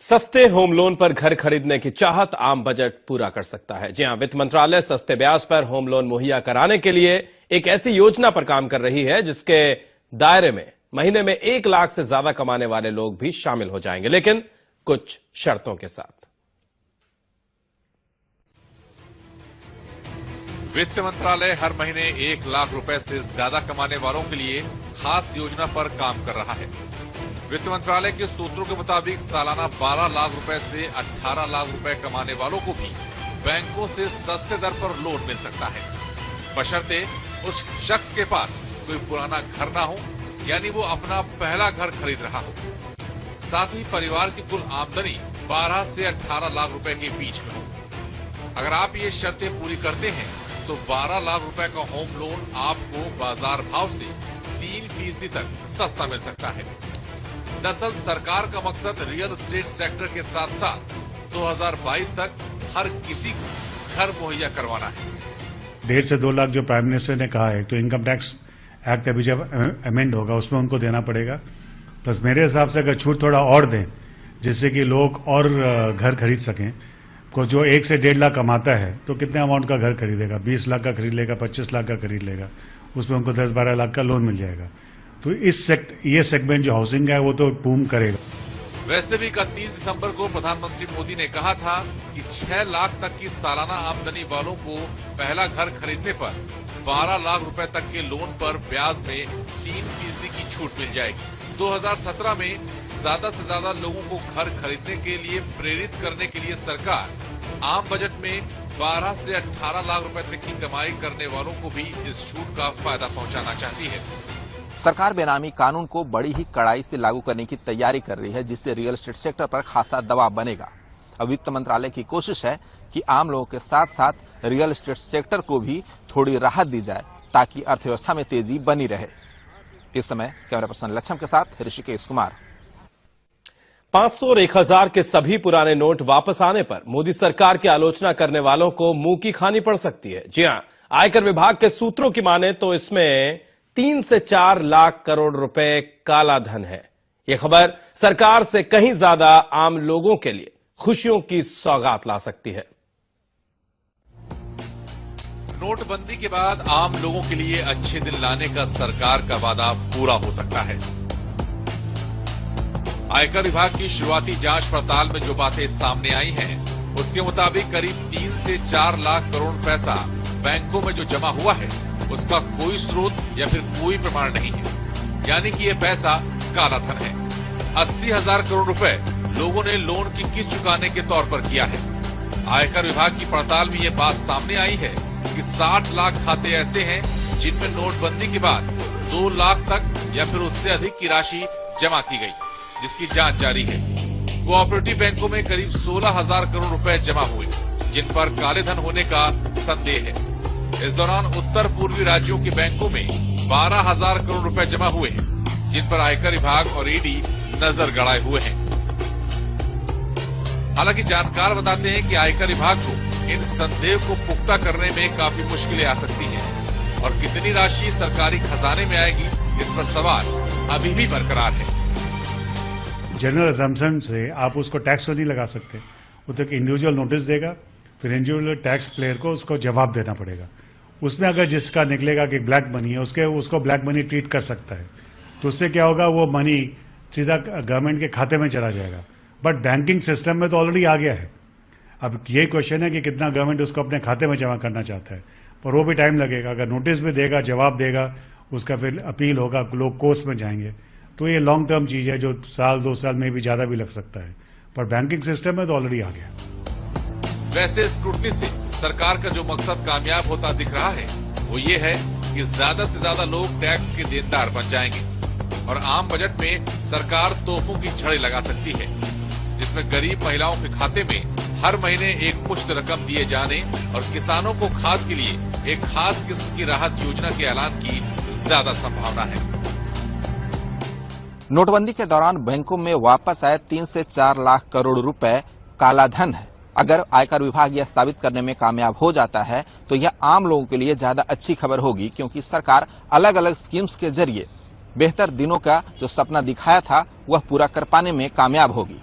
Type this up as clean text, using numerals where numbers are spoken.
सस्ते home loan पर घर खरीदने की चाहत आम बजट पूरा कर सकता है। जी हां, वित्त मंत्रालय सस्ते ब्याज पर होम लोन मुहैया कराने के लिए एक ऐसी योजना पर काम कर रही है जिसके दायरे में महीने में 1 लाख से ज्यादा कमाने वाले लोग भी शामिल हो जाएंगे, लेकिन कुछ शर्तों के साथ। वित्त मंत्रालय हर महीने 1 लाख रुपए से ज्यादा कमाने वालों के लिए खास योजना पर काम कर रहा है। वित्त मंत्रालय के सूत्रों के मुताबिक सालाना 12 लाख रुपए से 18 लाख रुपए कमाने वालों को भी बैंकों से सस्ते दर पर लोन मिल सकता है, बशर्ते उस शख्स के पास कोई पुराना घर ना हो, यानी वो अपना पहला घर खरीद रहा हो। साथ ही परिवार की कुल आमदनी 12 से 18 लाख रुपए के बीच में हो। अगर आप ये शर्तें पूरी करते हैं तो 12 लाख रुपए का होम लोन आपको बाजार भाव से 3% तक सस्ता मिल सकता है। दरअसल सरकार का मकसद रियल एस्टेट सेक्टर के साथ साथ 2022 तक हर किसी को घर मुहैया करवाना है। 1.5 से 2 लाख जो प्राइम मिनिस्टर ने कहा है, तो इनकम टैक्स एक्ट अभी जब अमेंड होगा उसमें उनको देना पड़ेगा। प्लस मेरे हिसाब से अगर छूट थोड़ा और दें जिससे कि लोग और घर खरीद सकें, को जो 1 से 1.5 लाख कमाता है तो कितने अमाउंट का घर खरीदेगा? 20 लाख का खरीद लेगा, 25 लाख का खरीद लेगा, उसमें उनको 10-12 लाख का लोन मिल जाएगा। तो ये सेगमेंट जो हाउसिंग है वो तो बूम करेगा। वैसे भी 31 दिसंबर को प्रधानमंत्री मोदी ने कहा था कि 6 लाख तक की सालाना आमदनी वालों को पहला घर खरीदने पर 12 लाख रुपए तक के लोन पर ब्याज में 3% की छूट मिल जाएगी। 2017 में ज्यादा से ज्यादा लोगों को घर खरीदने के लिए प्रेरित करने के लिए सरकार आम बजट में 12 से 18 लाख रुपए तक की कमाई करने वालों को भी इस छूट का फायदा पहुंचाना चाहती है। सरकार बेनामी कानून को बड़ी ही कड़ाई से लागू करने की तैयारी कर रही है, जिससे रियल एस्टेट सेक्टर पर खासा दबाव बनेगा। अब वित्त मंत्रालय की कोशिश है कि आम लोगों के साथ साथ रियल एस्टेट सेक्टर को भी थोड़ी राहत दी जाए ताकि अर्थव्यवस्था में तेजी बनी रहे। इस समय कैमरा पर्सन लक्ष्मण के साथ ऋषिकेश कुमार। 500 और 1000 के सभी पुराने नोट वापस आने पर मोदी सरकार की आलोचना करने वालों को मुंह की खानी पड़ सकती है। जी हां, आयकर विभाग के सूत्रों की माने तो इसमें 3 से 4 लाख करोड़ रुपए काला धन है। यह खबर सरकार से कहीं ज्यादा आम लोगों के लिए खुशियों की सौगात ला सकती है। नोटबंदी के बाद आम लोगों के लिए अच्छे दिन लाने का सरकार का वादा पूरा हो सकता है। आयकर विभाग की शुरुआती जांच पड़ताल में जो बातें सामने आई हैं, उसके मुताबिक करीब 3 से 4 लाख करोड़ पैसा बैंकों में जो जमा हुआ है उसका कोई स्रोत या फिर कोई प्रमाण नहीं है, यानी कि ये पैसा काला धन है। 80,000 करोड़ रुपए लोगों ने लोन की किस्त चुकाने के तौर पर किया है। आयकर विभाग की पड़ताल में ये बात सामने आई है कि 60 लाख खाते ऐसे हैं जिनमें नोटबंदी के बाद 2 लाख तक या फिर उससे अधिक की राशि जमा की गई, जिसकी जांच जारी है। कोऑपरेटिव बैंकों में करीब 16,000 करोड़ रुपए जमा हुए, जिन पर काले धन होने का संदेह है। इस दौरान उत्तर पूर्वी राज्यों के बैंकों में 12,000 करोड़ रुपए जमा हुए हैं, जिन पर आयकर विभाग और ईडी नजर गड़ाए हुए हैं। हालांकि जानकार बताते हैं कि आयकर विभाग को इन संदेह को पुख्ता करने में काफी मुश्किलें आ सकती हैं और कितनी राशि सरकारी खजाने में आएगी, इस पर सवाल अभी भी बरकरार है। जनरल असम्पशन से आप उसको टैक्स तो नहीं लगा सकते, वो तो एक इंडिविजुअल नोटिस देगा, फिर इंडिविजुअल टैक्स प्लेयर को उसको जवाब देना पड़ेगा। उसमें अगर जिसका निकलेगा कि ब्लैक मनी है, उसको ब्लैक मनी ट्रीट कर सकता है, तो उससे क्या होगा, वो मनी सीधा गवर्नमेंट के खाते में चला जाएगा। बट बैंकिंग सिस्टम में तो ऑलरेडी आ गया है। अब यही क्वेश्चन है कि कितना गवर्नमेंट उसको अपने खाते में जमा करना चाहता है, पर वो भी टाइम लगेगा। अगर नोटिस भी देगा, जवाब देगा, उसका फिर अपील होगा, लोग कोर्ट्स में जाएंगे, तो ये लॉन्ग टर्म चीज है जो 1-2 साल में भी ज्यादा भी लग सकता है। पर बैंकिंग सिस्टम में तो ऑलरेडी आ गया। वैसे स्क्रूटनी से सरकार का जो मकसद कामयाब होता दिख रहा है वो ये है कि ज्यादा से ज्यादा लोग टैक्स के देनदार बन जाएंगे और आम बजट में सरकार तोहफों की छड़ी लगा सकती है, जिसमें गरीब महिलाओं के खाते में हर महीने एक मुश्त रकम दिए जाने और किसानों को खाद के लिए एक खास किस्म की राहत योजना के ऐलान की ज्यादा संभावना है। नोटबंदी के दौरान बैंकों में वापस आए 3 से 4 लाख करोड़ रुपए काला धन है। अगर आयकर विभाग यह साबित करने में कामयाब हो जाता है तो यह आम लोगों के लिए ज्यादा अच्छी खबर होगी, क्योंकि सरकार अलग अलग स्कीम्स के जरिए बेहतर दिनों का जो सपना दिखाया था वह पूरा कर पाने में कामयाब होगी।